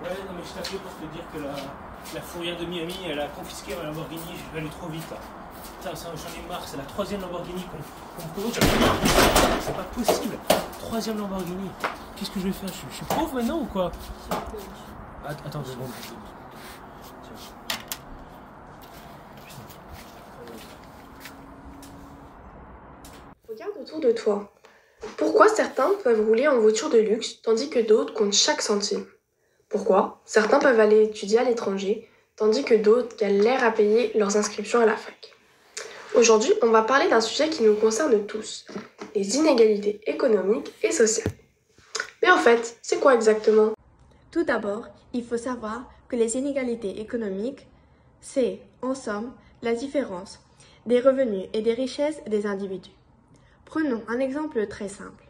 Ouais, non, mais je t'appelais pour te dire que la fourrière de Miami, elle a confisqué ma Lamborghini, je vais aller trop vite là. Putain, j'en ai marre, c'est la troisième Lamborghini qu'on me provoque. C'est pas possible. Troisième Lamborghini. Qu'est-ce que je vais faire? Je suis pauvre maintenant ou quoi? Attends 2 secondes. Regarde autour de toi. Pourquoi certains peuvent rouler en voiture de luxe tandis que d'autres comptent chaque centime? Pourquoi certains peuvent aller étudier à l'étranger tandis que d'autres galèrent à payer leurs inscriptions à la fac? Aujourd'hui, on va parler d'un sujet qui nous concerne tous, les inégalités économiques et sociales. Mais en fait, c'est quoi exactement? Tout d'abord, il faut savoir que les inégalités économiques, c'est, en somme, la différence des revenus et des richesses des individus. Prenons un exemple très simple.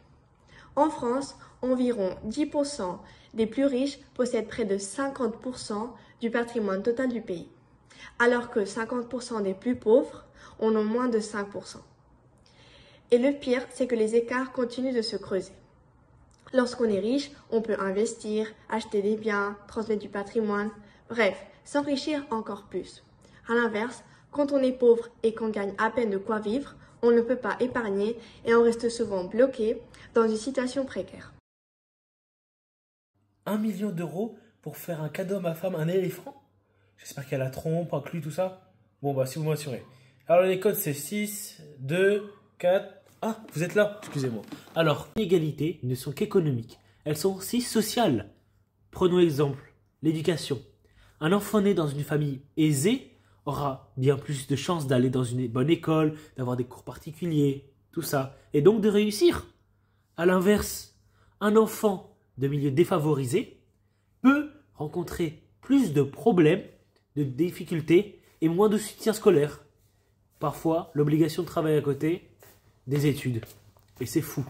En France, environ 10% des plus riches possèdent près de 50% du patrimoine total du pays, alors que 50% des plus pauvres en ont moins de 5%. Et le pire, c'est que les écarts continuent de se creuser. Lorsqu'on est riche, on peut investir, acheter des biens, transmettre du patrimoine, bref, s'enrichir encore plus. À l'inverse, quand on est pauvre et qu'on gagne à peine de quoi vivre, on ne peut pas épargner et on reste souvent bloqué dans une situation précaire. 1 million d'euros pour faire un cadeau à ma femme, un éléphant? J'espère qu'elle a trompe, inclus, tout ça. Bon, bah, si vous m'assurez. Alors, les codes, c'est 6, 2, 4... Ah, vous êtes là? Excusez-moi. Alors, les inégalités ne sont qu'économiques. Elles sont aussi sociales. Prenons exemple, l'éducation. Un enfant né dans une famille aisée aura bien plus de chances d'aller dans une bonne école, d'avoir des cours particuliers, tout ça, et donc de réussir. À l'inverse, un enfant de milieu défavorisé peut rencontrer plus de problèmes, de difficultés et moins de soutien scolaire. Parfois, l'obligation de travailler à côté des études. Et c'est fou.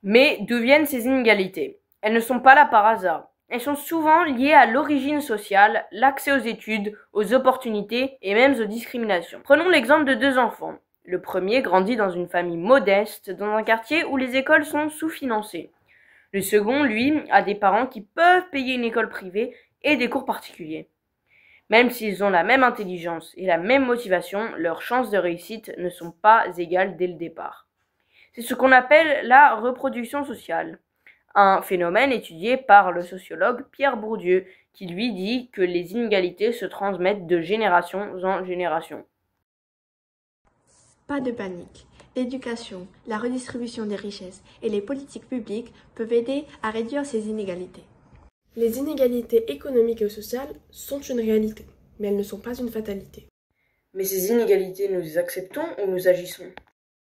Mais d'où viennent ces inégalités? Elles ne sont pas là par hasard. Elles sont souvent liées à l'origine sociale, l'accès aux études, aux opportunités et même aux discriminations. Prenons l'exemple de 2 enfants. Le premier grandit dans une famille modeste, dans un quartier où les écoles sont sous-financées. Le second, lui, a des parents qui peuvent payer une école privée et des cours particuliers. Même s'ils ont la même intelligence et la même motivation, leurs chances de réussite ne sont pas égales dès le départ. C'est ce qu'on appelle la reproduction sociale, un phénomène étudié par le sociologue Pierre Bourdieu, qui lui dit que les inégalités se transmettent de génération en génération. Pas de panique. L'éducation, la redistribution des richesses et les politiques publiques peuvent aider à réduire ces inégalités. Les inégalités économiques et sociales sont une réalité, mais elles ne sont pas une fatalité. Mais ces inégalités, nous les acceptons ou nous agissons?